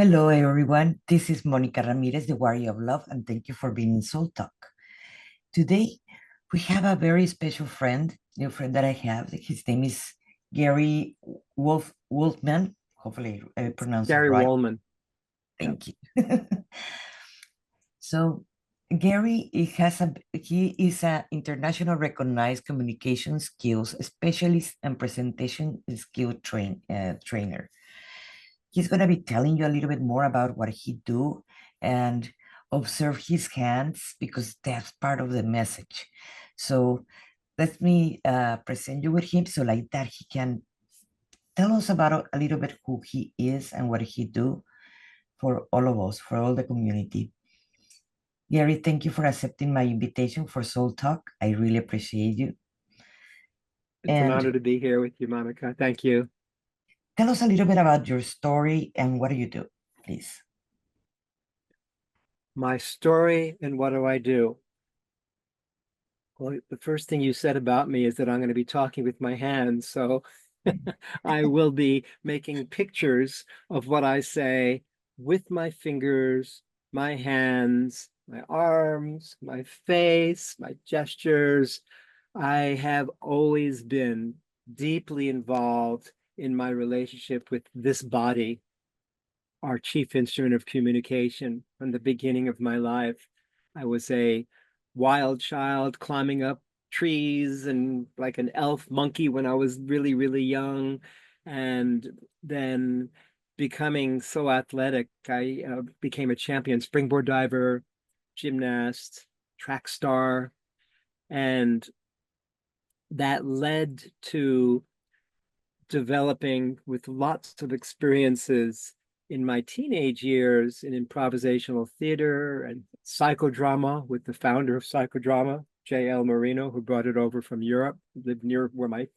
Hello, everyone. This is Monica Ramirez, the Warrior of Love, and thank you for being in Soul Talk. Today, we have a very special friend, new friend that I have. His name is Gary Wolfman. Hopefully, I pronounced it Gary right. Wohlman. Yeah. Thank you. So, Gary he is an international recognized communication skills specialist and presentation skill trainer. He's going to be telling you a little bit more about what he do and observe his hands because that's part of the message. So let me present you with him so like that he can tell us about a little bit who he is and what he do for all of us, for all the community. Gary, thank you for accepting my invitation for Soul Talk. I really appreciate you. It's an And honor to be here with you, Monica. Thank you. tell us a little bit about your story and what do you do, please? My story and what do I do? Well, the first thing you said about me is that I'm going to be talking with my hands. So I will be making pictures of what I say with my fingers, my hands, my arms, my face, my gestures. I have always been deeply involved in my relationship with this body, our chief instrument of communication from the beginning of my life. I was a wild child climbing up trees and like an elf monkey when I was really, really young. And then becoming so athletic, I became a champion springboard diver, gymnast, track star. And that led to developing with lots of experiences in my teenage years in improvisational theater and psychodrama with the founder of psychodrama, J.L. Marino, who brought it over from Europe, lived near where my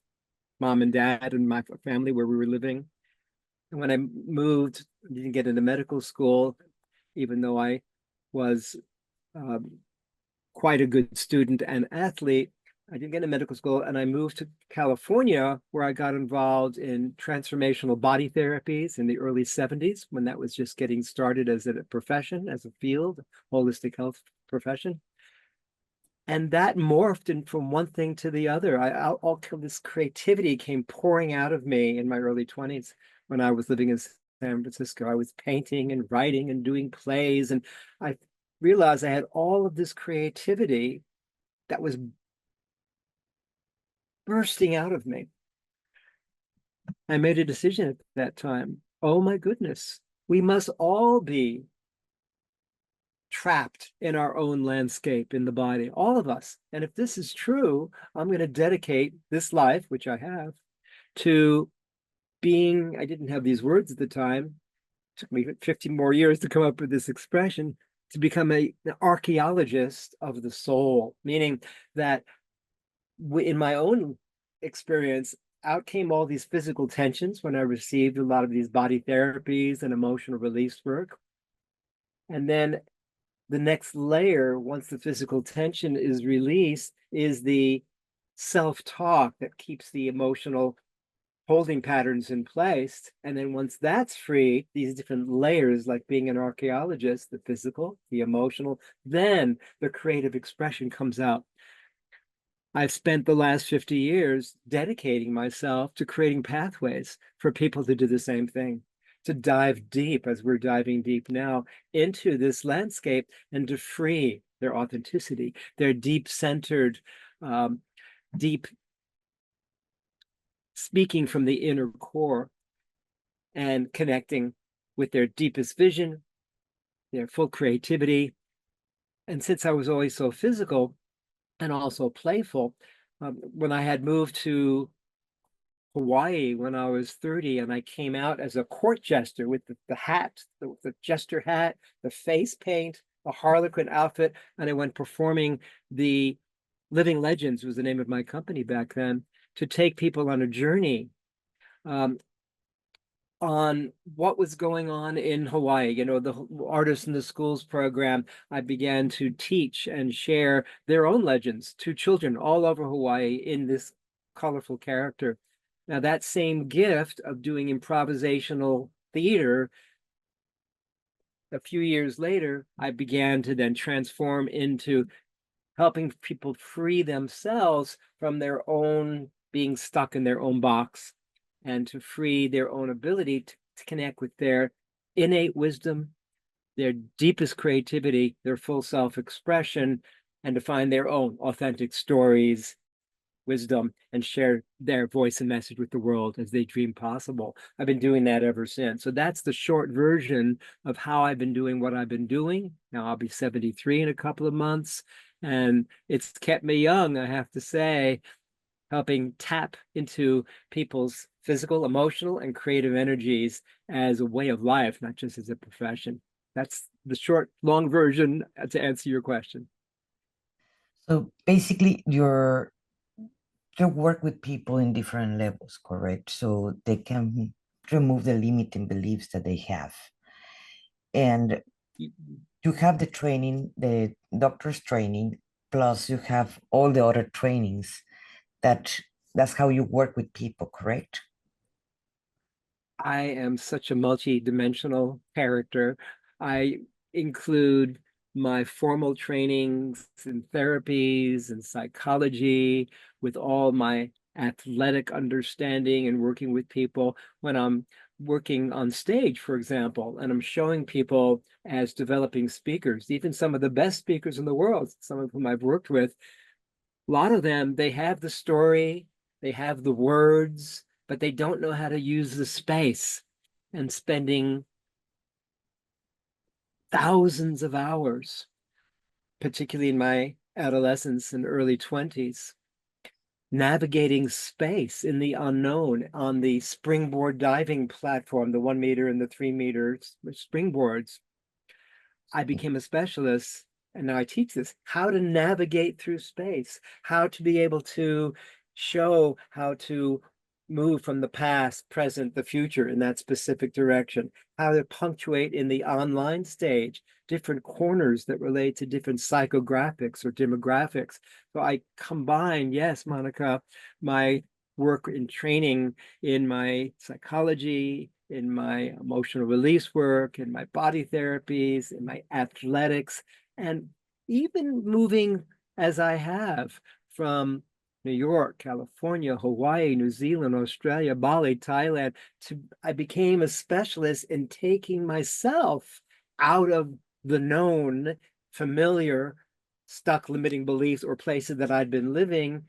mom and dad and my family where we were living. And when I moved, I didn't get into medical school, even though I was um, quite a good student and athlete. I didn't get into medical school and I moved to California where I got involved in transformational body therapies in the early 70s when that was just getting started as a profession, as a field, holistic health profession. And that morphed in from one thing to the other. All this creativity came pouring out of me in my early 20s when I was living in San Francisco. I was painting and writing and doing plays, and I realized I had all of this creativity that was bursting out of me. I made a decision at that time. Oh my goodness, we must all be trapped in our own landscape in the body, all of us. And if this is true, I'm going to dedicate this life, which I have, to being, I didn't have these words at the time, it took me 15 more years to come up with this expression, to become an archaeologist of the soul, meaning that in my own experience, out came all these physical tensions when I received a lot of these body therapies and emotional release work. And then the next layer, once the physical tension is released, is the self-talk that keeps the emotional holding patterns in place. And then once that's free, these different layers, like being an archaeologist, the physical, the emotional, then the creative expression comes out. I've spent the last 50 years dedicating myself to creating pathways for people to do the same thing, to dive deep, as we're diving deep now, into this landscape and to free their authenticity, their deep-centered, deep speaking from the inner core and connecting with their deepest vision, their full creativity. And since I was always so physical and also playful, when I had moved to Hawaii when I was 30 and I came out as a court jester with the hat, the jester hat, the face paint, the Harlequin outfit, and I went performing the Living Legends was the name of my company back then, to take people on a journey um, on what was going on in Hawaii. You know, the Artists in the Schools program, I began to teach and share their own legends to children all over Hawaii in this colorful character. Now, that same gift of doing improvisational theater a few years later, I began to then transform into helping people free themselves from their own being stuck in their own box and to free their own ability to connect with their innate wisdom, their deepest creativity, their full self-expression, and to find their own authentic stories, wisdom, and share their voice and message with the world as they dream possible. I've been doing that ever since. So that's the short version of how I've been doing what I've been doing. Now I'll be 73 in a couple of months, and it's kept me young, I have to say, helping tap into people's physical, emotional, and creative energies as a way of life, not just as a profession. That's the short, long version to answer your question. So basically, you work with people in different levels, correct? So they can remove the limiting beliefs that they have. And you have the training, the doctor's training, plus you have all the other trainings that that's how you work with people, correct? I am such a multi-dimensional character. I include my formal trainings in therapies and psychology with all my athletic understanding and working with people when I'm working on stage, for example, and I'm showing people as developing speakers, even some of the best speakers in the world, some of whom I've worked with, a lot of them, they have the story, they have the words, but they don't know how to use the space. And spending thousands of hours, particularly in my adolescence and early 20s, navigating space in the unknown on the springboard diving platform, the 1 meter and the 3 meter springboards. I became a specialist, and now I teach this, how to navigate through space, how to be able to show how to move from the past, present, the future in that specific direction, how to punctuate in the online stage, different corners that relate to different psychographics or demographics. So I combine, yes, Monica, my work in training in my psychology, in my emotional release work, in my body therapies, in my athletics, and even moving as I have from New York, California, Hawaii, New Zealand, Australia, Bali, Thailand, I became a specialist in taking myself out of the known, familiar, stuck limiting beliefs or places that I'd been living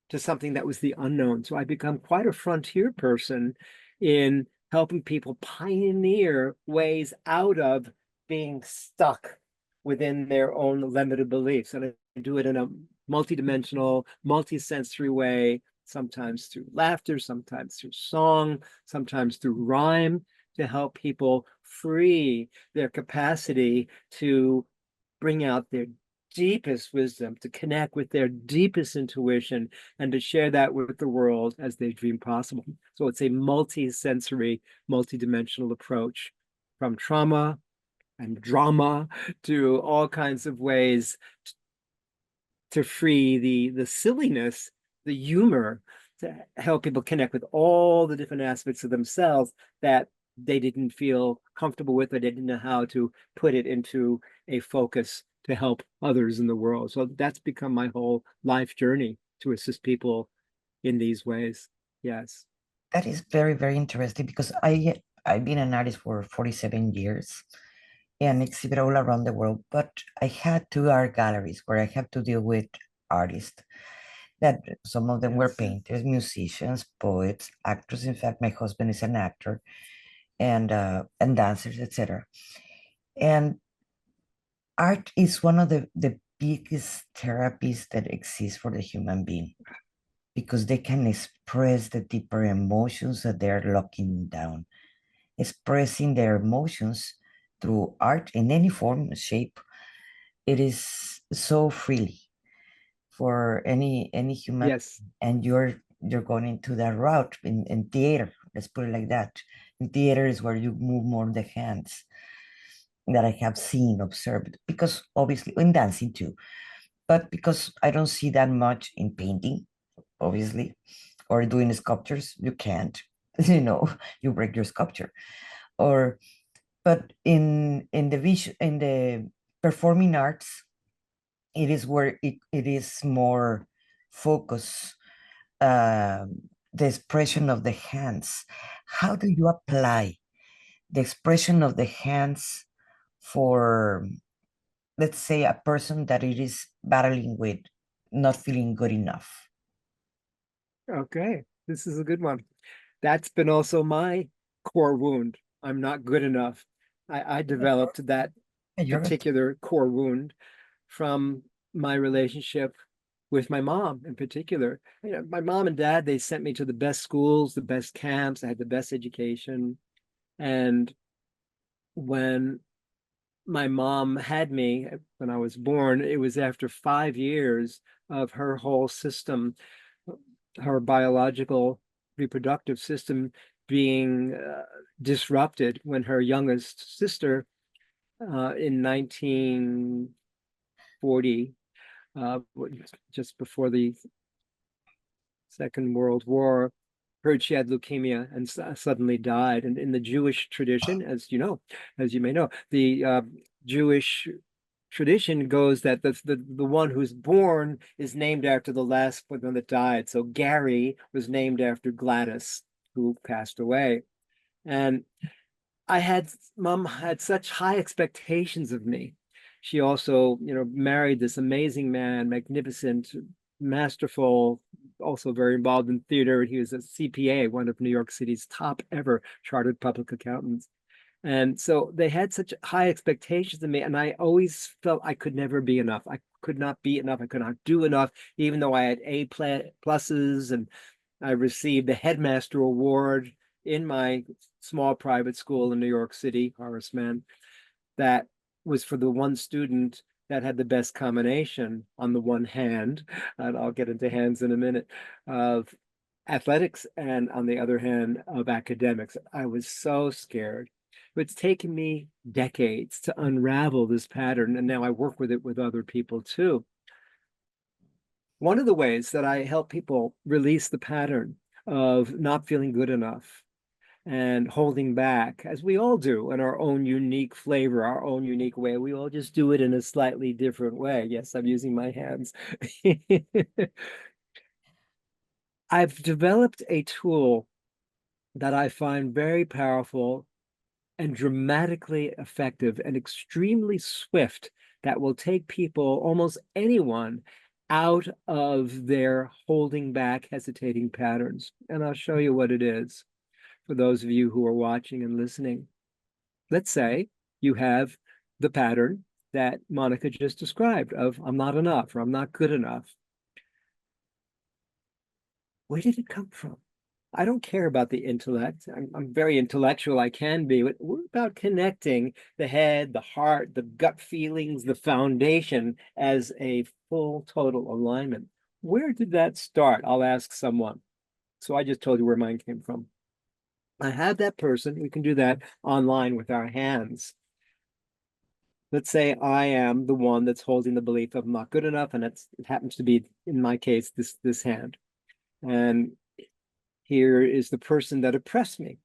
to something that was the unknown. So I become quite a frontier person in helping people pioneer ways out of being stuck within their own limited beliefs. And I do it in a multidimensional, multisensory way, sometimes through laughter, sometimes through song, sometimes through rhyme, to help people free their capacity to bring out their deepest wisdom, to connect with their deepest intuition, and to share that with the world as they dream possible. So it's a multi-sensory, multi-dimensional approach, from trauma and drama to all kinds of ways to free the silliness, the humor, to help people connect with all the different aspects of themselves that they didn't feel comfortable with, or they didn't know how to put it into a focus to help others in the world. So that's become my whole life journey, to assist people in these ways. Yes. That is very, very interesting because I've been an artist for 47 years and exhibit all around the world, but I had two art galleries where I have to deal with artists that some of them were painters, musicians, poets, actors. In fact, my husband is an actor, and dancers, etc. And art is one of the biggest therapies that exist for the human being because they can express the deeper emotions that they're locking down. Expressing their emotions through art in any form, shape, it is so freely for any human, Yes. and you're going into that route in theater. Let's put it like that. In theater is where you move more the hands that I have seen, observed, because obviously in dancing too, but because I don't see that much in painting, obviously, or doing sculptures, you can't, you break your sculpture, or but in the vision, in the performing arts, it is where it is more focus, the expression of the hands. How do you apply the expression of the hands for, let's say, a person that it is battling with not feeling good enough? Okay, this is a good one. That's been also my core wound. I'm not good enough. I developed that You're right. particular core wound from my relationship with my mom in particular. You know, my mom and dad, they sent me to the best schools, the best camps. I had the best education. And when my mom had me, when I was born, it was after 5 years of her whole system, her biological reproductive system being disrupted when her youngest sister in 1940, just before the Second World War, heard she had leukemia and suddenly died. And in the Jewish tradition, as you know, as you may know, the Jewish tradition goes that the one who's born is named after the last one that died. So Gary was named after Gladys, who passed away. And mom had such high expectations of me. She also, married this amazing man, magnificent, masterful, also very involved in theater. He was a CPA, one of New York City's top ever chartered public accountants. And so they had such high expectations of me, and I always felt I could never be enough. I could not be enough. I could not do enough, even though I had pluses and I received the headmaster award in my small private school in New York City, Horace Mann, that was for the one student that had the best combination on the one hand, and I'll get into hands in a minute, of athletics, and on the other hand of academics. I was so scared. It's taken me decades to unravel this pattern, and now I work with it with other people too. One of the ways that I help people release the pattern of not feeling good enough and holding back, as we all do in our own unique flavor, our own unique way. We all just do it in a slightly different way. Yes, I'm using my hands. I've developed a tool that I find very powerful and dramatically effective and extremely swift that will take people, almost anyone, out of their holding back, hesitating patterns. And I'll show you what it is for those of you who are watching and listening. Let's say you have the pattern that Monica just described of I'm not enough or I'm not good enough. Where did it come from? I don't care about the intellect. I'm very intellectual, I can be, but we're about connecting the head, the heart, the gut feelings, the foundation as a full total alignment. Where did that start? I'll ask someone. So I just told you where mine came from. I have that person. We can do that online with our hands. Let's say I am the one that's holding the belief of I'm not good enough, and it happens to be, in my case, this hand. And here is the person that oppressed me.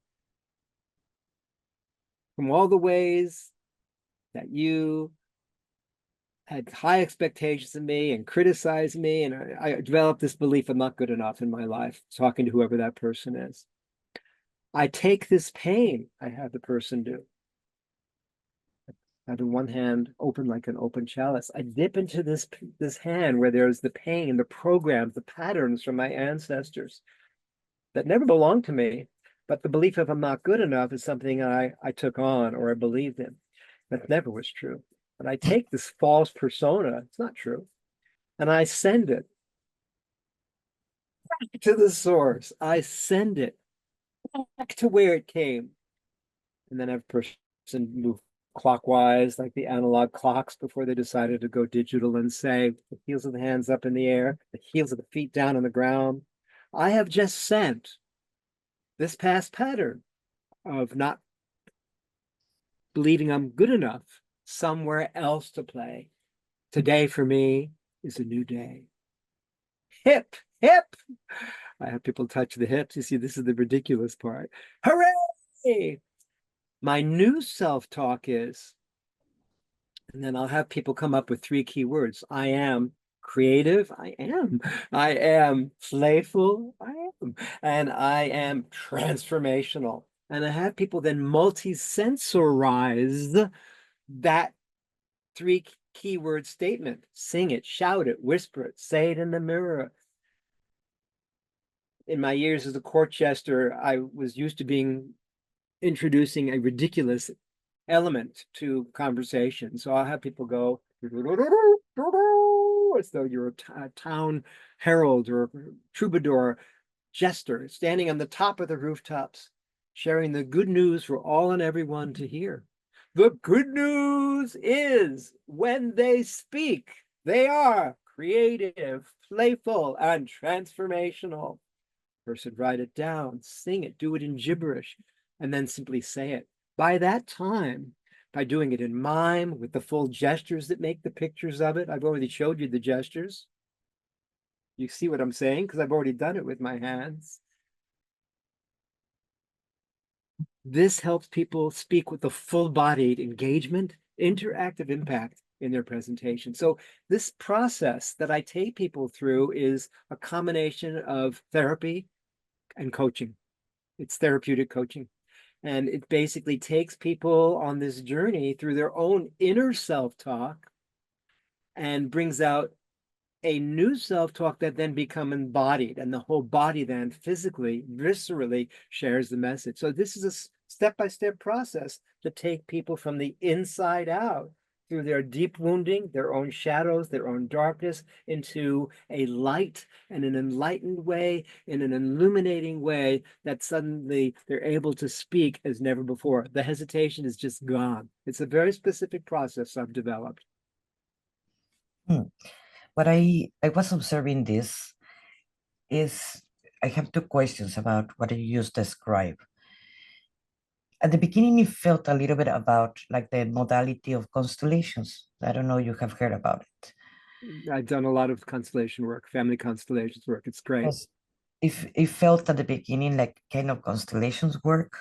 From all the ways that you had high expectations of me and criticized me, and I developed this belief I'm not good enough in my life, talking to whoever that person is. I take this pain I had the person do. I have in one hand open like an open chalice. I dip into this hand where there's the pain, the programs, the patterns from my ancestors that never belonged to me, but the belief of I'm not good enough is something I took on or I believed in. That never was true. But I take this false persona, it's not true, and I send it back to the source. I send it back to where it came. And then have a person move clockwise, like the analog clocks before they decided to go digital, and say, the heels of the hands up in the air, the heels of the feet down on the ground. I have just sent this past pattern of not believing I'm good enough somewhere else to play. Today for me is a new day. Hip, hip. I have people touch the hips. You see, this is the ridiculous part. Hooray! My new self-talk is, and then I'll have people come up with 3 key words. I am creative. I am. I am playful. I am. And I am transformational. And I have people then multi-sensorize that 3 keyword statement. Sing it, shout it, whisper it, say it in the mirror. In my years as a court jester, I was used to introducing a ridiculous element to conversation. So I'll have people go as though you're a town herald or troubadour jester standing on the top of the rooftops, sharing the good news for all and everyone to hear. The good news is when they speak, they are creative, playful, and transformational. Person, write it down, sing it, do it in gibberish, and then simply say it. By that time, by doing it in mime with the full gestures that make the pictures of it, I've already showed you the gestures. You see what I'm saying? Because I've already done it with my hands. This helps people speak with the full-bodied engagement, interactive impact in their presentation. So this process that I take people through is a combination of therapy and coaching. It's therapeutic coaching. And it basically takes people on this journey through their own inner self-talk and brings out a new self-talk that then become embodied, and the whole body then physically, viscerally shares the message. So this is a step-by-step process to take people from the inside out through their deep wounding, their own shadows, their own darkness, into a light and an enlightened way, in an illuminating way that suddenly they're able to speak as never before. The hesitation is just gone. It's a very specific process I've developed. Hmm. What I was observing this is I have two questions about what you just described. At the beginning, it felt a little bit about like the modality of constellations. I don't know, you have heard about it. I've done a lot of constellation work, family constellations work. It's great. Because if it felt at the beginning like kind of constellations work,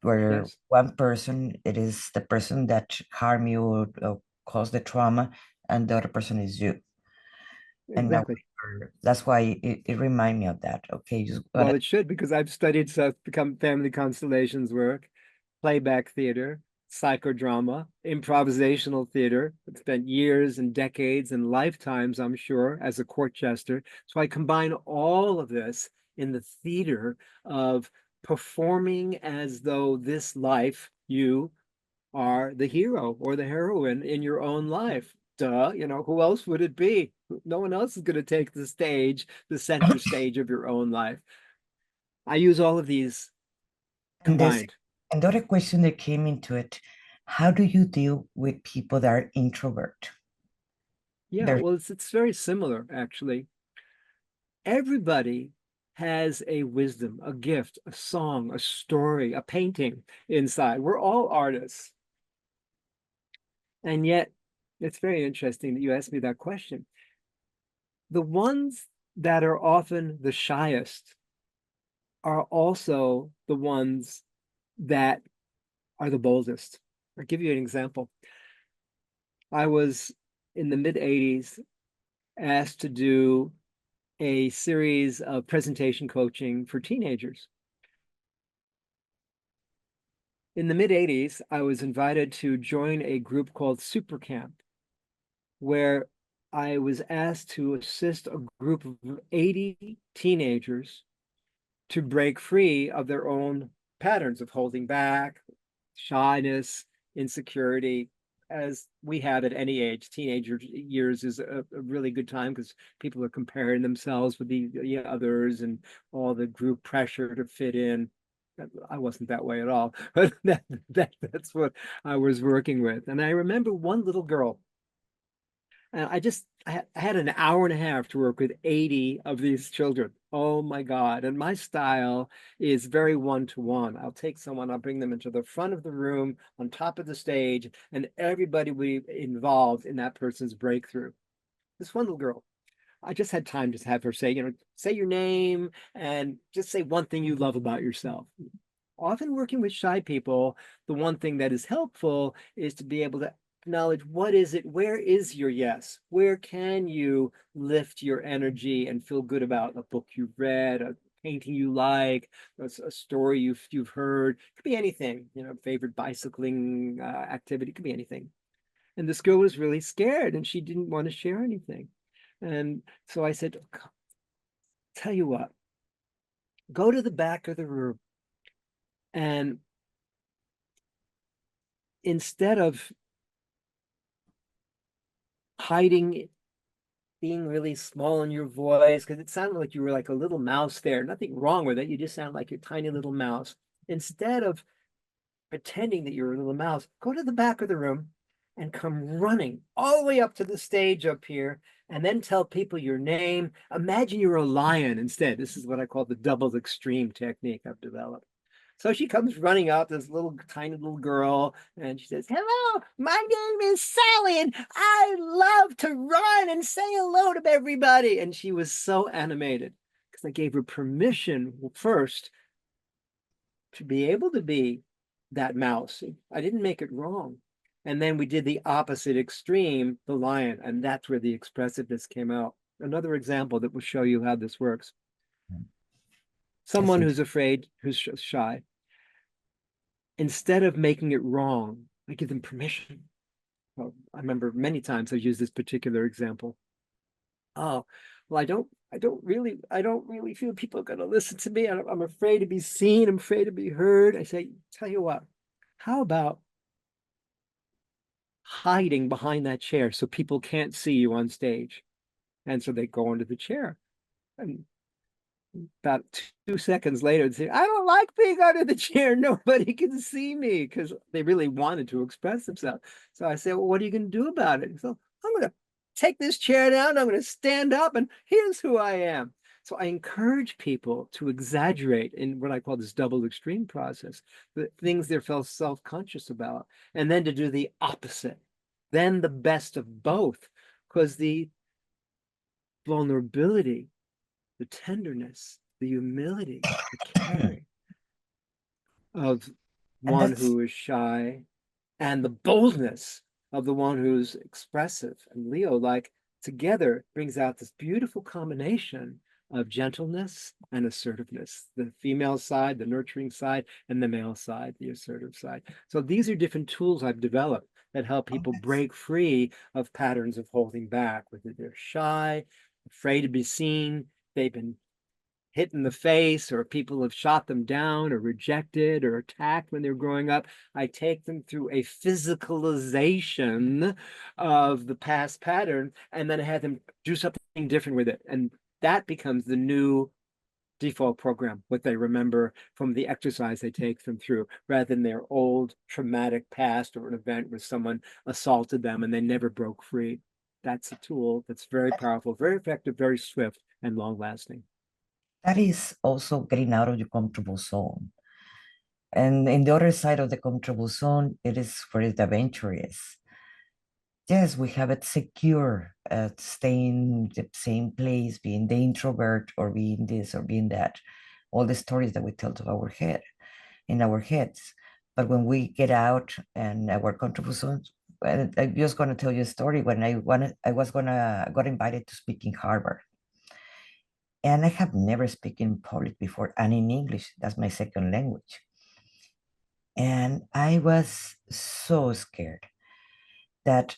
where Yes, one person, it is the person that harm you or cause the trauma, and the other person is you. And now exactly. that's why it remind me of that. Okay, you just Well, gotta. it should, because I've studied become family constellations work, playback theater, psychodrama, improvisational theater. I've spent years and decades and lifetimes, I'm sure, as a court jester. So I combine all of this in the theater of performing as though this life, you are the hero or the heroine in your own life. Duh, who else would it be? No one else is going to take the stage, the center stage of your own life. I use all of these And this, combined. and the other question that came into it, how do you deal with people that are introvert? Yeah, They're well, it's very similar, actually. Everybody has a wisdom, a gift, a song, a story, a painting inside. We're all artists. And yet, it's very interesting that you asked me that question. The ones that are often the shyest are also the ones that are the boldest. I'll give you an example. I was in the mid 80s asked to do a series of presentation coaching for teenagers. In the mid 80s, I was invited to join a group called Super Camp, where I was asked to assist a group of 80 teenagers to break free of their own patterns of holding back, shyness, insecurity, as we have at any age. Teenager years is a really good time because people are comparing themselves with the others and all the group pressure to fit in. I wasn't that way at all, but that's what I was working with. And I remember one little girl, and I had an hour and a half to work with 80 of these children. Oh my God. And my style is very one-to-one. I'll take someone, I'll bring them into the front of the room, on top of the stage, and everybody will be involved in that person's breakthrough. This one little girl, I just had time to have her say, say your name and just say one thing you love about yourself. often working with shy people, the one thing that is helpful is to be able to acknowledge what is it, where is your yes? Where can you lift your energy and feel good about a book you've read, a painting you like, a story you've heard. It could be anything, favorite bicycling activity, it could be anything. And this girl was really scared and she didn't want to share anything. And so I said, tell you what, go to the back of the room and instead of hiding, being really small in your voice, because it sounded like you were like a little mouse there. Nothing wrong with it. You just sound like your tiny little mouse. Instead of pretending that you're a little mouse, go to the back of the room and come running all the way up to the stage up here and then tell people your name. Imagine you're a lion instead. This is what I call the double extreme technique I've developed. So she comes running up, this little tiny little girl, and she says, hello, my name is Sally, and I love to run and say hello to everybody. And she was so animated because I gave her permission first to be able to be that mouse. I didn't make it wrong. And then we did the opposite extreme, the lion, and that's where the expressiveness came out. Another example that will show you how this works. Someone who's afraid, who's shy, instead of making it wrong, I give them permission. Well, I remember many times I've used this particular example. Oh, well, I don't really feel people are going to listen to me. I'm afraid to be seen. I'm afraid to be heard. I say, tell you what, how about hiding behind that chair so people can't see you on stage? And so they go into the chair. And about 2 seconds later, they say, I don't like being under the chair. Nobody can see me, because they really wanted to express themselves. So I said, well, what are you going to do about it? So I'm going to take this chair down. I'm going to stand up, and here's who I am. So I encourage people to exaggerate in what I call this double extreme process, the things they felt self-conscious about, and then to do the opposite, then the best of both, because the vulnerability, the tenderness, the humility, the caring of one who is shy, and the boldness of the one who's expressive and Leo like together brings out this beautiful combination of gentleness and assertiveness, the female side, the nurturing side, and the male side, the assertive side. So these are different tools I've developed that help people break free of patterns of holding back, whether they're shy, afraid to be seen, they've been hit in the face, or people have shot them down or rejected or attacked when they're growing up. I take them through a physicalization of the past pattern, and then I have them do something different with it. And that becomes the new default program, what they remember from the exercise they take them through, rather than their old traumatic past or an event where someone assaulted them and they never broke free. That's a tool that's very powerful, very effective, very swift, and long lasting. That is also getting out of your comfortable zone. And in the other side of the comfortable zone, it is where the adventure is. Yes, we have it secure, staying the same place, being the introvert or being this or being that, all the stories that we tell to our head, in our heads. But when we get out and our comfortable zone, I'm just going to tell you a story. When got invited to speak in Harvard, and I have never spoken in public before, and in English, that's my second language. And I was so scared that,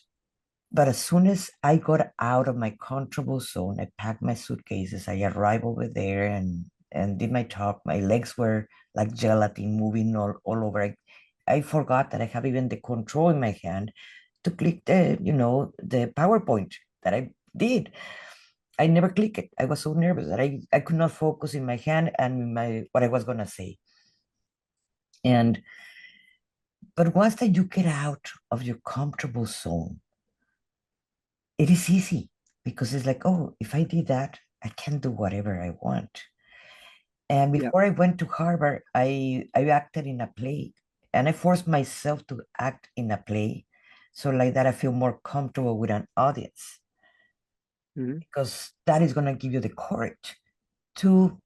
but as soon as I got out of my comfortable zone, I packed my suitcases, I arrived over there and did my talk. My legs were like gelatin moving all over. I forgot that I have even the control in my hand to click the PowerPoint that I did. I never click it. I was so nervous that I could not focus in my hand and what I was gonna say. And but once that you get out of your comfortable zone, it is easy because it's like, oh, if I did that, I can do whatever I want. And before I went to Harvard, I acted in a play, and I forced myself to act in a play, so like that I feel more comfortable with an audience, because that is gonna give you the courage to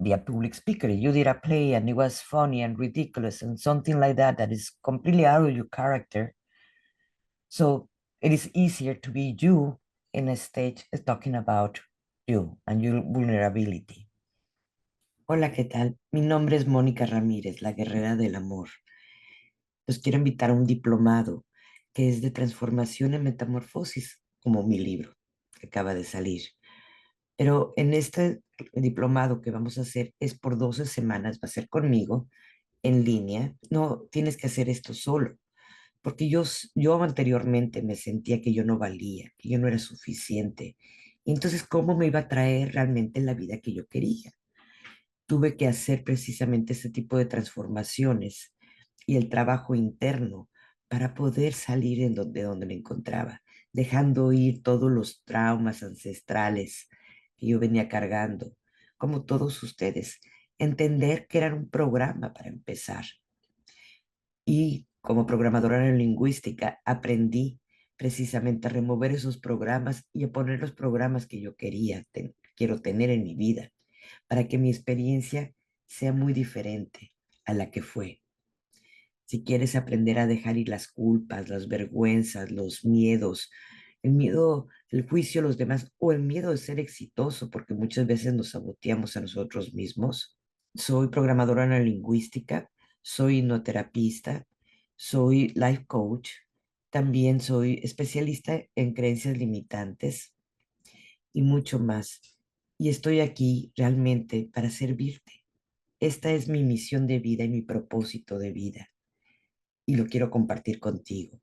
be a public speaker. You did a play and it was funny and ridiculous and something like that that is completely out of your character. So it is easier to be you in a stage talking about you and your vulnerability. Hola, ¿qué tal? Mi nombre es Mónica Ramírez, la guerrera del amor. Los quiero invitar a un diplomado que es de transformación en metamorfosis, como mi libro que acaba de salir. Pero en este diplomado que vamos a hacer es por 12 semanas, va a ser conmigo en línea. No tienes que hacer esto solo, porque yo anteriormente me sentía que yo no valía, que yo no era suficiente. Y entonces, ¿cómo me iba a traer realmente la vida que yo quería? Tuve que hacer precisamente ese tipo de transformaciones y el trabajo interno para poder salir de donde me encontraba, dejando ir todos los traumas ancestrales que yo venía cargando, como todos ustedes, entender que era un programa para empezar. Y como programadora neurolingüística aprendí precisamente a remover esos programas y a poner los programas que yo quiero tener en mi vida para que mi experiencia sea muy diferente a la que fue. Si quieres aprender a dejar ir las culpas, las vergüenzas, los miedos, el miedo, el juicio a los demás o el miedo de ser exitoso, porque muchas veces nos saboteamos a nosotros mismos. Soy programadora neurolingüística, soy hipnoterapista, soy life coach, también soy especialista en creencias limitantes y mucho más. Y estoy aquí realmente para servirte. Esta es mi misión de vida y mi propósito de vida y lo quiero compartir contigo.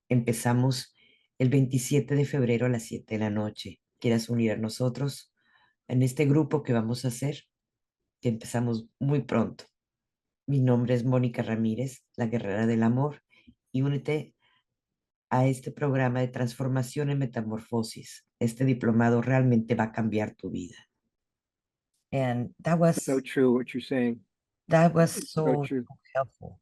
Empezamos el 27 de febrero a las 7 de la noche. ¿Quieras unir a nosotros en este grupo que vamos a hacer? Que empezamos muy pronto. Mi nombre es Mónica Ramírez, la guerrera del amor, y únete a este programa de transformación en metamorfosis. Este diplomado realmente va a cambiar tu vida. And So true what you're saying. that was It's so so true. helpful.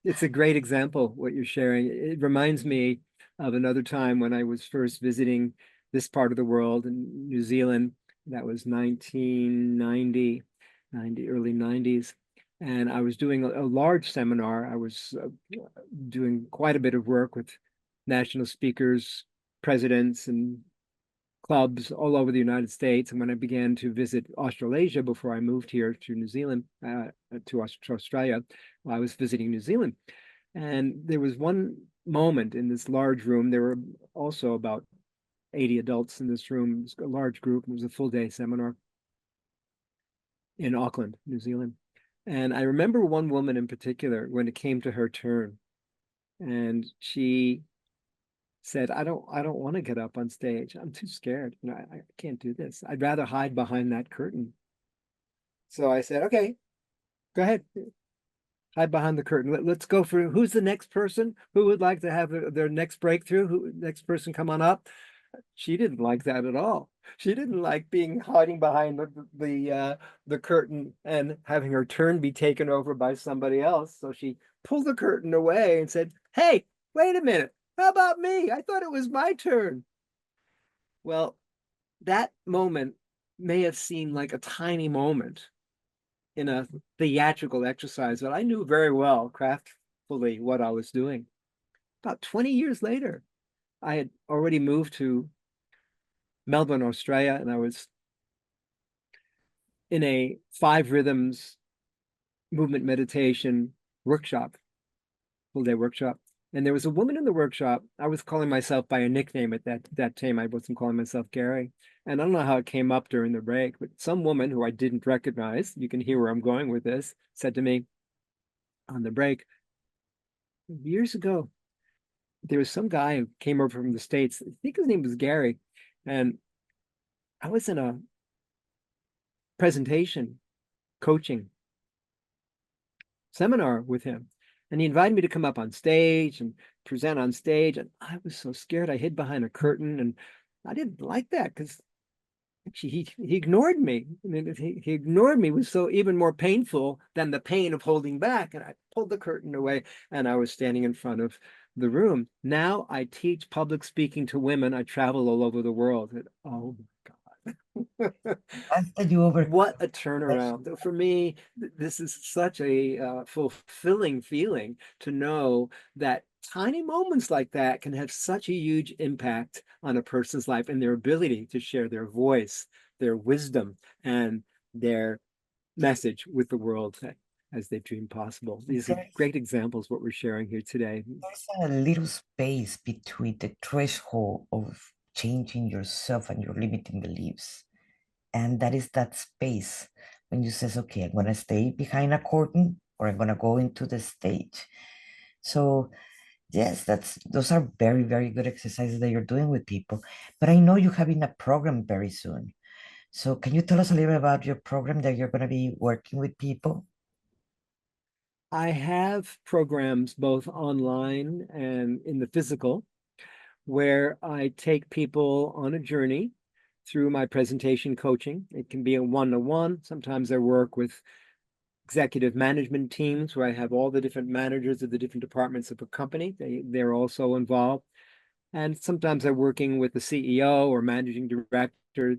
It's a great example what you're sharing. It reminds me of another time when I was first visiting this part of the world in New Zealand. That was 1990, early 90s. And I was doing a large seminar. I was doing quite a bit of work with national speakers, presidents, and clubs all over the United States. And when I began to visit Australasia before I moved here to New Zealand, to Australia, I was visiting New Zealand. And there was one moment in this large room. There were also about 80 adults in this room. It was a large group. It was a full day seminar in Auckland, New Zealand. And I remember one woman in particular when it came to her turn. And she said, I don't want to get up on stage. I'm too scared. I can't do this. I'd rather hide behind that curtain. So I said, okay, go ahead. Hide behind the curtain. Let's go for who's the next person who would like to have their next breakthrough. Who next person come on up? She didn't like that at all. She didn't like being hiding behind the curtain and having her turn be taken over by somebody else. So she pulled the curtain away and said, "Hey, wait a minute. How about me? I thought it was my turn." Well, that moment may have seemed like a tiny moment in a theatrical exercise, but I knew very well, craftfully, what I was doing. About 20 years later, I had already moved to Melbourne, Australia, and I was in a 5 rhythms movement meditation workshop, full day workshop. And there was a woman in the workshop. I was calling myself by a nickname at that time. I wasn't calling myself Gary. And I don't know how it came up during the break, but some woman who I didn't recognize, you can hear where I'm going with this, said to me on the break, years ago, there was some guy who came over from the States. I think his name was Gary. And I was in a presentation coaching seminar with him. And he invited me to come up on stage and present on stage. And I was so scared. I hid behind a curtain, and I didn't like that because he ignored me. I mean, he ignored me. It was so even more painful than the pain of holding back. And I pulled the curtain away, and I was standing in front of the room. Now I teach public speaking to women. I travel all over the world. And, oh my God, After you overcome What a pressure, turnaround. For me, this is such a fulfilling feeling to know that tiny moments like that can have such a huge impact on a person's life and their ability to share their voice, their wisdom, and their message with the world as they dream possible. These are there's great examples what we're sharing here today. a little space between the threshold of changing yourself and your limiting beliefs. And that is that space when you says, okay, I'm gonna stay behind a curtain or I'm gonna go into the stage. So yes, those are very, very good exercises that you're doing with people. But I know you're having a program very soon. So can you tell us a little bit about your program that you're gonna be working with people? I have programs both online and in the physical where I take people on a journey through my presentation coaching. It can be a one-to-one. Sometimes I work with executive management teams where I have all the different managers of the different departments of a company. They're also involved. And sometimes I'm working with the CEO or managing director.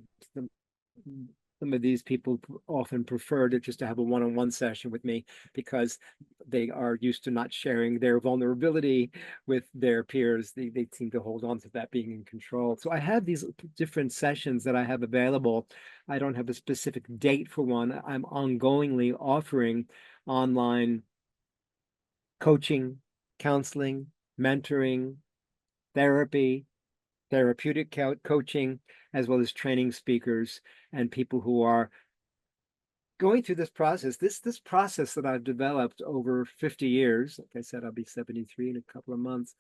Some of these people often prefer to just to have a one-on-one session with me because they are used to not sharing their vulnerability with their peers. They seem to hold on to that being in control. So I have these different sessions that I have available. I don't have a specific date for one. I'm ongoingly offering online coaching, counseling, mentoring, therapy, therapeutic coaching, as well as training speakers and people who are going through this process. This process that I've developed over 50 years, like I said, I'll be 73 in a couple of months,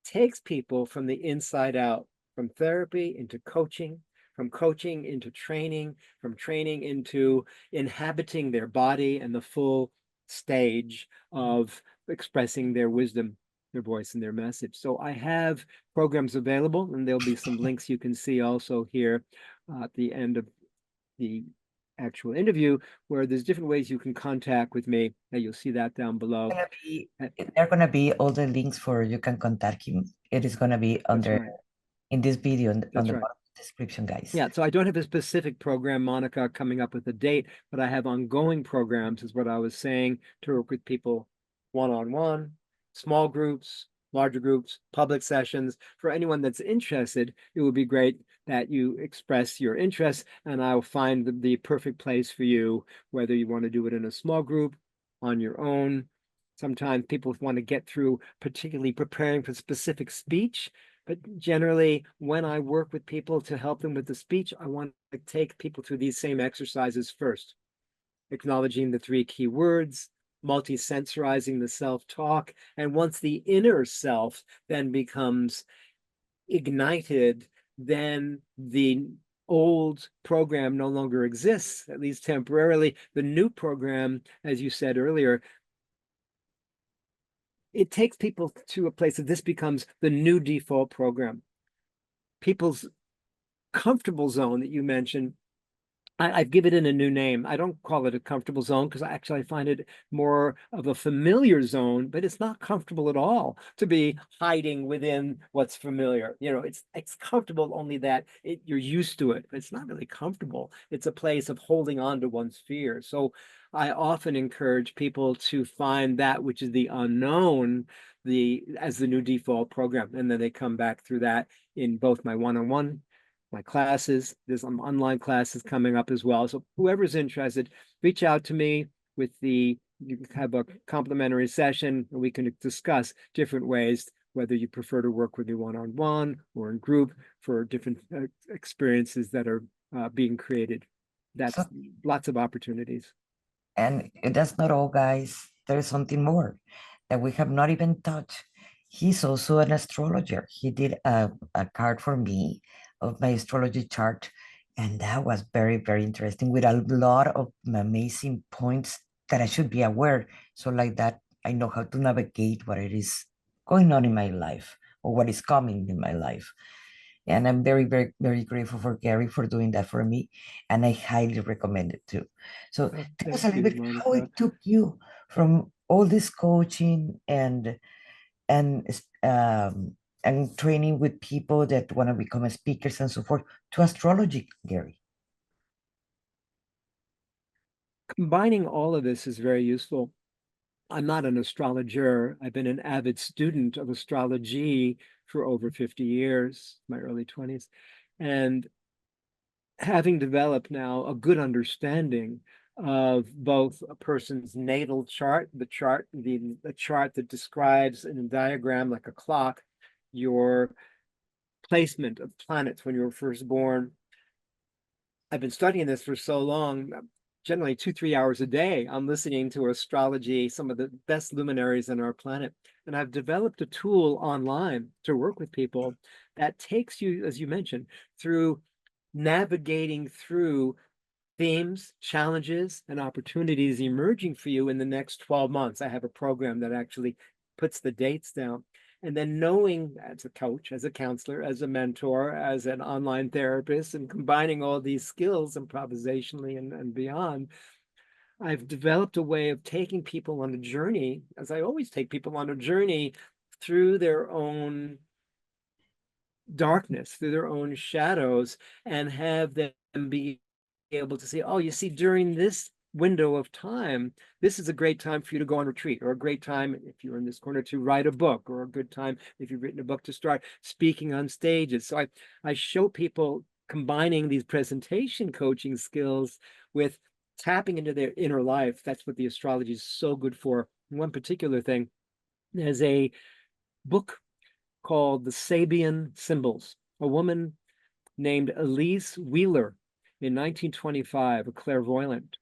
takes people from the inside out, from therapy into coaching, from coaching into training, from training into inhabiting their body and the full stage of expressing their wisdom, their voice, and their message. So I have programs available, and there'll be some links you can see also here at the end of the actual interview, where there's different ways you can contact with me. And you'll see that down below. Gonna be Uh, There are gonna be all the links for you can contact him. It is gonna be That's under right. in this video on That's the right. bottom of the description, guys. Yeah, so I don't have a specific program, Monica, coming up with a date, but I have ongoing programs, is what I was saying, to work with people one-on-one, small groups, larger groups, public sessions. For anyone that's interested, it would be great that you express your interest, and I'll find the perfect place for you, whether you want to do it in a small group, on your own. Sometimes people want to get through, particularly preparing for specific speech. But generally, when I work with people to help them with the speech, I want to take people through these same exercises first, acknowledging the three key words, multi-sensorizing the self-talk. And once the inner self then becomes ignited, then the old program no longer exists, at least temporarily. The new program, as you said earlier, it takes people to a place that this becomes the new default program. People's comfortable zone that you mentioned, I've given it a new name. I don't call it a comfortable zone because I find it more of a familiar zone, but it's not comfortable at all to be hiding within what's familiar. You know, it's comfortable only that you're used to it, but it's not really comfortable. It's a place of holding on to one's fear. So I often encourage people to find that which is the unknown, as the new default program, and then they come back through that in both my one-on-one, my classes. There's some online classes coming up as well. So whoever's interested, reach out to me you can have a complimentary session and we can discuss different ways, whether you prefer to work with me one-on-one or in group for different experiences that are being created. So That's lots of opportunities. and that's not all, guys. There's something more that we have not even touched. He's also an astrologer. He did a card for me of my astrology chart, and that was very, very interesting with a lot of amazing points that I should be aware. So, like that, I know how to navigate what it is going on in my life or what is coming in my life. And I'm very, very, very grateful for Gary for doing that for me. And I highly recommend it too. So Oh, tell us a thank little you, bit how Monica. it took you from all this coaching and and training with people that want to become speakers and so forth to astrology, Gary? Combining all of this is very useful. I'm not an astrologer. I've been an avid student of astrology for over 50 years, my early 20s. And having developed now a good understanding of both a person's natal chart, the chart that describes in a diagram like a clock, your placement of planets when you were first born. I've been studying this for so long, generally 2-3 hours a day. I'm listening to astrology, some of the best luminaries on our planet. And I've developed a tool online to work with people that takes you, as you mentioned, through navigating through themes, challenges, and opportunities emerging for you in the next 12 months. I have a program that actually puts the dates down. And then knowing as a coach, as a counselor, as a mentor, as an online therapist, and combining all these skills improvisationally and beyond, I've developed a way of taking people on a journey, as I always take people on a journey through their own darkness, through their own shadows, and have them be able to say, oh, you see, during this window of time, this is a great time for you to go on retreat, or a great time if you're in this corner to write a book, or a good time if you've written a book to start speaking on stages. So I show people combining these presentation coaching skills with tapping into their inner life. That's what the astrology is so good for. One particular thing, there's a book called The Sabian Symbols. A woman named Elise Wheeler in 1925, a clairvoyant.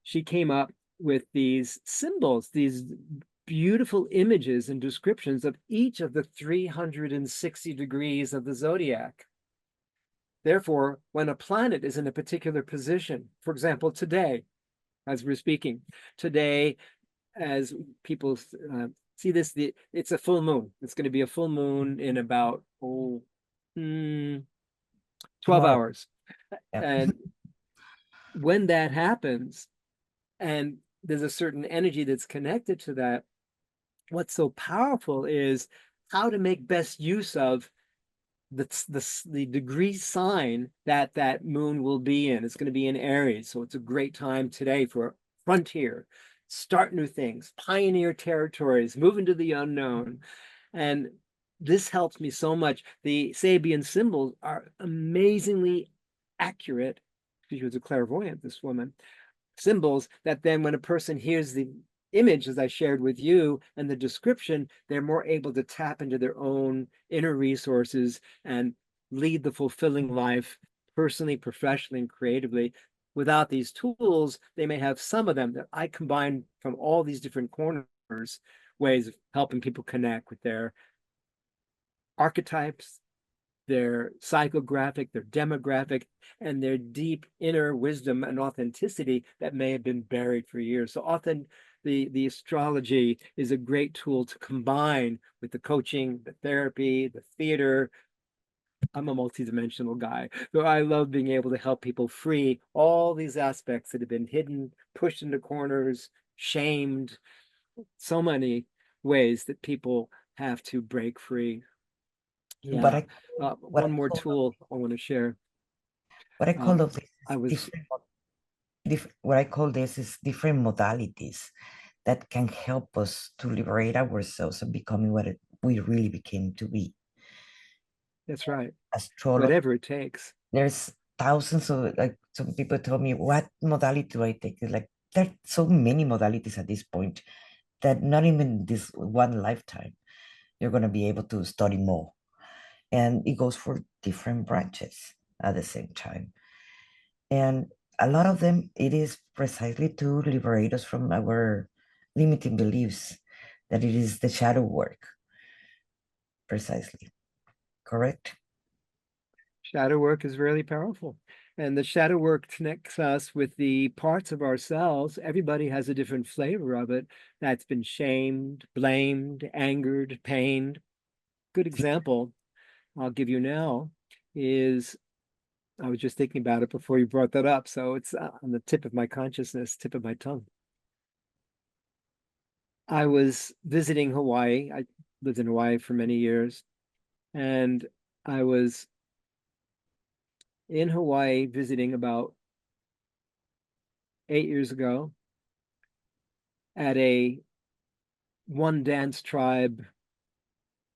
She came up with these symbols, these beautiful images and descriptions of each of the 360 degrees of the zodiac. Therefore, when a planet is in a particular position, for example, today, as we're speaking, today, as people see this, it's a full moon. It's going to be a full moon in about 12 Tomorrow. hours. Yeah. And when that happens, and there's a certain energy that's connected to that, what's so powerful is how to make best use of the degree sign that that moon will be in. It's going to be in Aries. So it's a great time today for frontier, start new things, pioneer territories, move into the unknown. And this helps me so much. The Sabian symbols are amazingly accurate. She was a clairvoyant, this woman. Symbols that then when a person hears the image, as I shared with you, and the description, they're more able to tap into their own inner resources and lead the fulfilling life personally, professionally, and creatively. Without these tools, they may have some of them that I combine from all these different corners, ways of helping people connect with their archetypes, their psychographic, their demographic, and their deep inner wisdom and authenticity that may have been buried for years. So often the astrology is a great tool to combine with the coaching, the therapy, the theater. I'm a multidimensional guy, so I love being able to help people free all these aspects that have been hidden, pushed into corners, shamed, so many ways that people have to break free. What Yeah. I what One I more call tool I want to share. what I call of this I is was, what I call this is different modalities that can help us to liberate ourselves and becoming what we really became to be. that's right. Astrology. Whatever it takes. There's thousands of, like, some people told me, what modality do I take? It's like there are so many modalities at this point that not even this one lifetime you're going to be able to study more. And it goes for different branches at the same time. And a lot of them, it is precisely to liberate us from our limiting beliefs, that it is the shadow work, precisely. Correct? Shadow work is really powerful. And the shadow work connects us with the parts of ourselves. Everybody has a different flavor of it that's been shamed, blamed, angered, pained. Good example I'll give you now is I was just thinking about it before you brought that up. So it's on the tip of my consciousness, tip of my tongue. I was visiting Hawaii. I lived in Hawaii for many years. And I was in Hawaii visiting about 8 years ago at a one dance tribe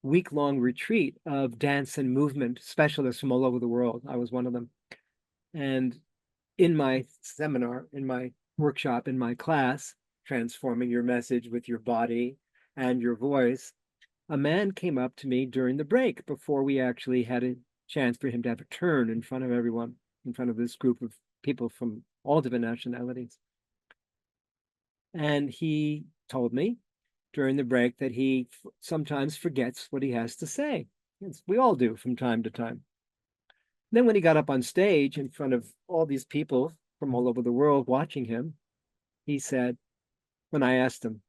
week-long retreat of dance and movement specialists from all over the world. I was one of them. And in my seminar, in my workshop, in my class, Transforming Your Message with Your Body and Your Voice, a man came up to me during the break before we actually had a chance for him to have a turn in front of everyone, in front of this group of people from all different nationalities. And he told me during the break that he sometimes forgets what he has to say. We all do from time to time. Then when he got up on stage in front of all these people from all over the world watching him, he said, when I asked him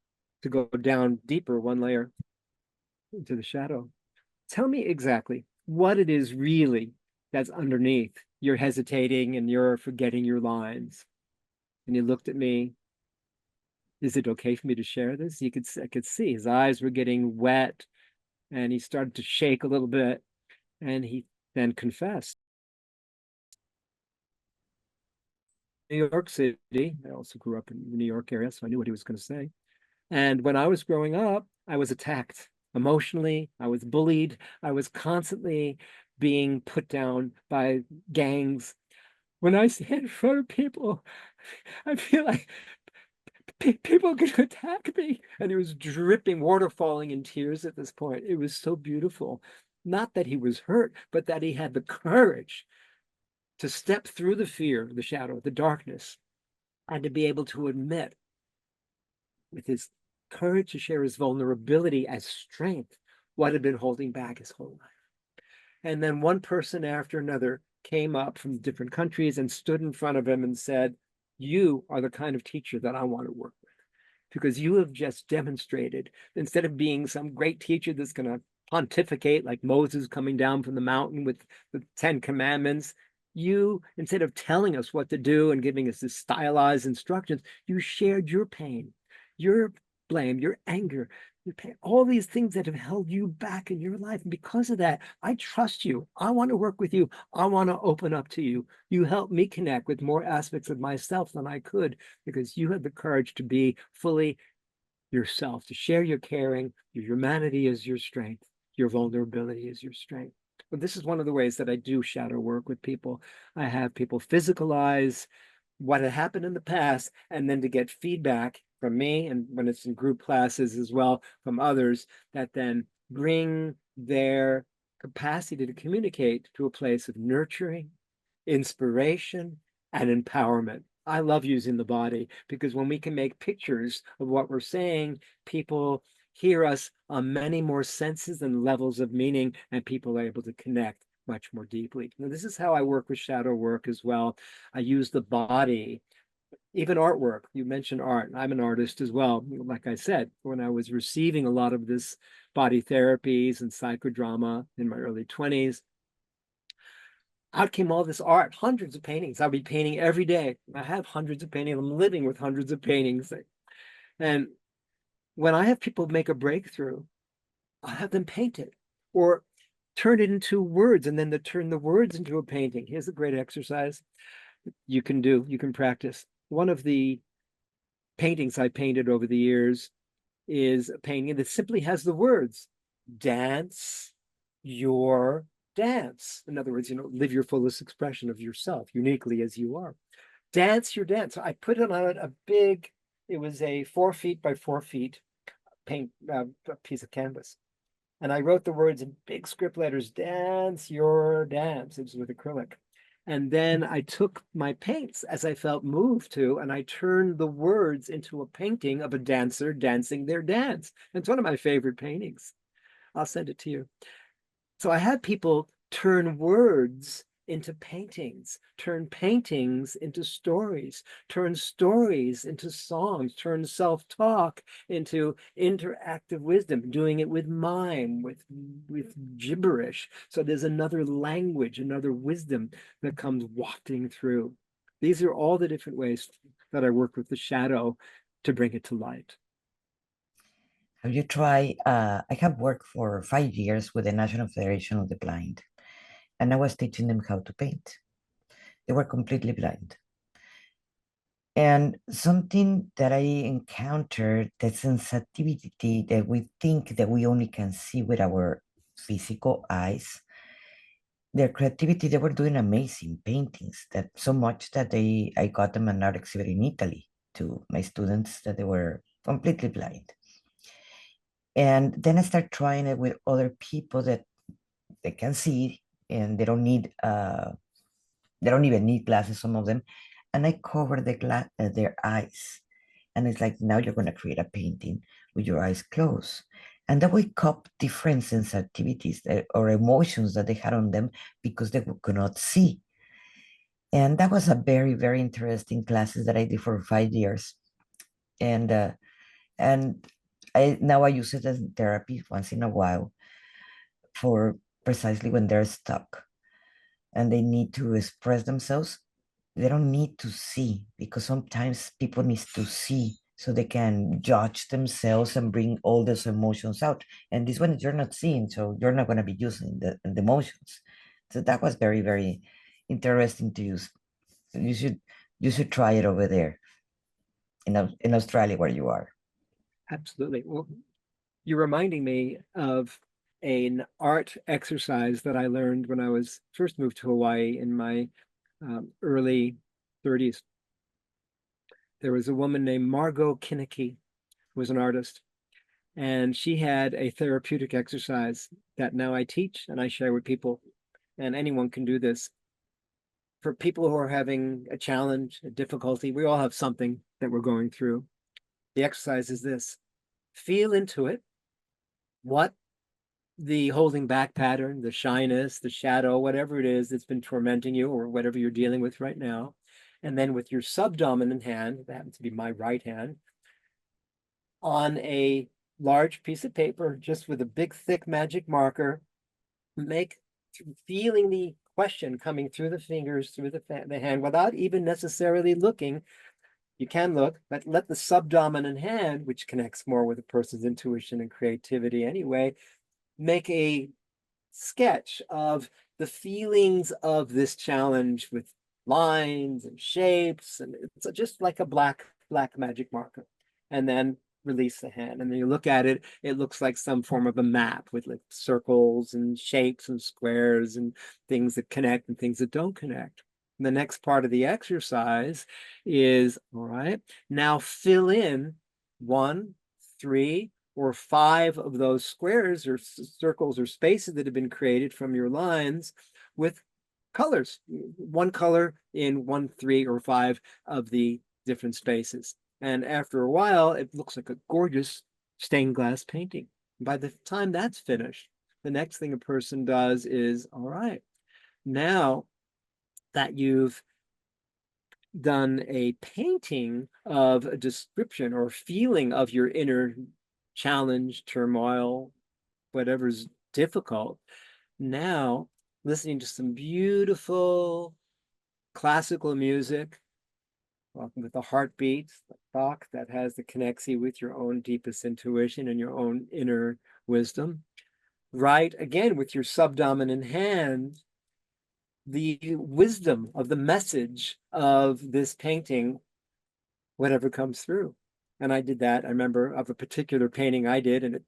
to go down deeper, one layer into the shadow, tell me exactly what it is really that's underneath. You're hesitating and you're forgetting your lines. And he looked at me. Is it okay for me to share this? I could see his eyes were getting wet and he started to shake a little bit. And he then confessed. New York City. I also grew up in the New York area, so I knew what he was going to say. And when I was growing up, I was attacked emotionally. I was bullied. I was constantly being put down by gangs. When I stand in front of people, I feel like people are going to attack me. And he was dripping, water falling in tears at this point. It was so beautiful. Not that he was hurt, but that he had the courage to step through the fear, the shadow, the darkness, and to be able to admit with his courage to share his vulnerability as strength what had been holding back his whole life. And then one person after another came up from different countries and stood in front of him and said, you are the kind of teacher that I want to work with, because you have just demonstrated, instead of being some great teacher that's going to pontificate like Moses coming down from the mountain with the 10 Commandments, you, instead of telling us what to do and giving us this stylized instructions, you shared your pain, your blame, your anger, your pain, all these things that have held you back in your life. And because of that, I trust you. I want to work with you. I want to open up to you. You help me connect with more aspects of myself than I could, because you had the courage to be fully yourself, to share your caring. Your humanity is your strength. Your vulnerability is your strength. But this is one of the ways that I do shadow work with people. I have people physicalize what had happened in the past, and then to get feedback from me, and when it's in group classes as well, from others, that then bring their capacity to communicate to a place of nurturing, inspiration, and empowerment. I love using the body, because when we can make pictures of what we're saying, people hear us on many more senses and levels of meaning, and people are able to connect much more deeply. Now, this is how I work with shadow work as well. I use the body, even artwork. You mentioned art. I'm an artist as well. Like I said, when I was receiving a lot of this body therapies and psychodrama in my early 20s, out came all this art, hundreds of paintings. I'll be painting every day. I have hundreds of paintings. I'm living with hundreds of paintings. And when I have people make a breakthrough, I'll have them paint it or turn it into words, and then to turn the words into a painting. Here's a great exercise you can do, you can practice. One of the paintings I painted over the years is a painting that simply has the words, dance your dance. In other words, live your fullest expression of yourself, uniquely as you are. Dance your dance. I put it on a big, it was a 4 feet by 4 feet paint piece of canvas. And I wrote the words in big script letters, dance your dance. It was with acrylic. And then I took my paints as I felt moved to, and I turned the words into a painting of a dancer dancing their dance. It's one of my favorite paintings. I'll send it to you. So I had people turn words into paintings, turn paintings into stories, turn stories into songs, turn self-talk into interactive wisdom, doing it with mime, with gibberish. So there's another language, another wisdom that comes wafting through. These are all the different ways that I work with the shadow to bring it to light. Have you tried? I have worked for 5 years with the National Federation of the Blind, and I was teaching them how to paint. They were completely blind. And something that I encountered, the sensitivity that we think that we only can see with our physical eyes, their creativity, they were doing amazing paintings, that so much that I got them an art exhibit in Italy to my students that they were completely blind. And then I start trying it with other people that they can see and they don't even need glasses, some of them. And I cover their eyes. And it's like, now you're going to create a painting with your eyes closed. And that wake up different sensitivities or emotions that they had on them because they could not see. And that was a very, very interesting classes that I did for 5 years. And and now I use it as therapy once in a while for precisely when they're stuck and they need to express themselves. They don't need to see because sometimes people need to see so they can judge themselves and bring all those emotions out. And this one you're not seeing, so you're not going to be using the emotions. So that was very, very interesting to use. You should you should try it over there in Australia where you are. Absolutely. Well, you're reminding me of an art exercise that I learned when I was first moved to Hawaii in my early 30s. There was a woman named Margot Kinnicky, who was an artist, and she had a therapeutic exercise that now I teach and I share with people, and anyone can do this. For people who are having a challenge, a difficulty, we all have something that we're going through. The exercise is this: feel into it. What the holding back pattern, the shyness, the shadow, whatever it is that's been tormenting you or whatever you're dealing with right now. And then with your subdominant hand, that happens to be my right hand, on a large piece of paper, just with a big, thick magic marker, make feeling the question coming through the fingers, through the hand, without even necessarily looking. You can look, but let the subdominant hand, which connects more with a person's intuition and creativity anyway, make a sketch of the feelings of this challenge with lines and shapes, and it's just like a black magic marker. And then release the hand, and then you look at it, it looks like some form of a map with like circles and shapes and squares and things that connect and things that don't connect. And the next part of the exercise is, all right, now fill in 1, 3, or 5 of those squares or circles or spaces that have been created from your lines with colors, one color in 1, 3, or 5 of the different spaces. And after a while, it looks like a gorgeous stained glass painting. By the time that's finished, the next thing a person does is, all right, now that you've done a painting of a description or feeling of your inner challenge, turmoil, whatever's difficult, now listening to some beautiful classical music with a heartbeat, a talk that has the connexy with your own deepest intuition and your own inner wisdom. Write again with your subdominant hand the wisdom of the message of this painting, whatever comes through. And I did that. I remember of a particular painting I did, and it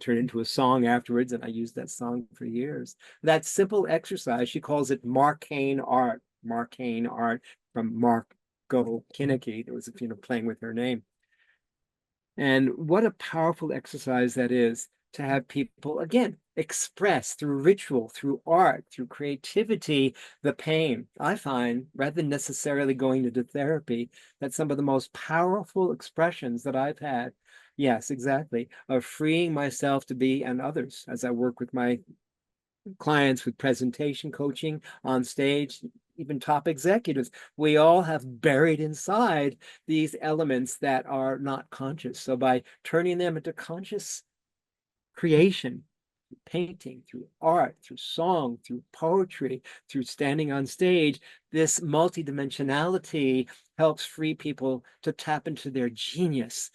turned into a song afterwards, and I used that song for years. That simple exercise, she calls it Marcane art. Marcane art from Margot Kinnicky. That was, playing with her name. And what a powerful exercise that is, to have people, again, express through ritual, through art, through creativity, the pain. I find, rather than necessarily going to therapy, that some of the most powerful expressions that I've had, yes, exactly, of freeing myself to be, and others, as I work with my clients with presentation coaching on stage, even top executives, we all have buried inside these elements that are not conscious. So by turning them into conscious creation, painting, through art, through song, through poetry, through standing on stage, this multidimensionality helps free people to tap into their genius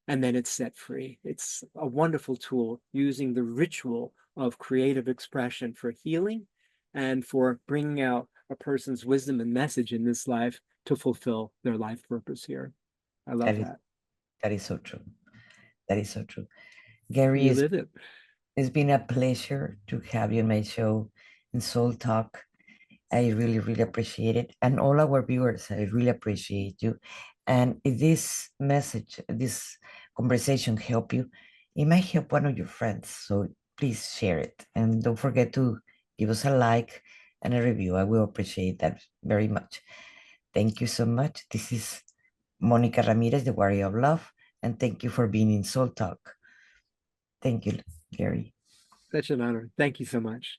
and then it's set free. It's a wonderful tool using the ritual of creative expression for healing and for bringing out a person's wisdom and message in this life to fulfill their life purpose here. I love That is that. that is so true. That is so true. And Gary, you live it. it's been a pleasure to have you on my show in Soul Talk. I really, really appreciate it. And all our viewers, I really appreciate you. And if this message, this conversation help you, it might help one of your friends. So please share it. And don't forget to give us a like and a review. I will appreciate that very much. Thank you so much. This is Monica Ramirez, the Warrior of Love. And thank you for being in Soul Talk. Thank you, Gary. Such an honor. Thank you so much.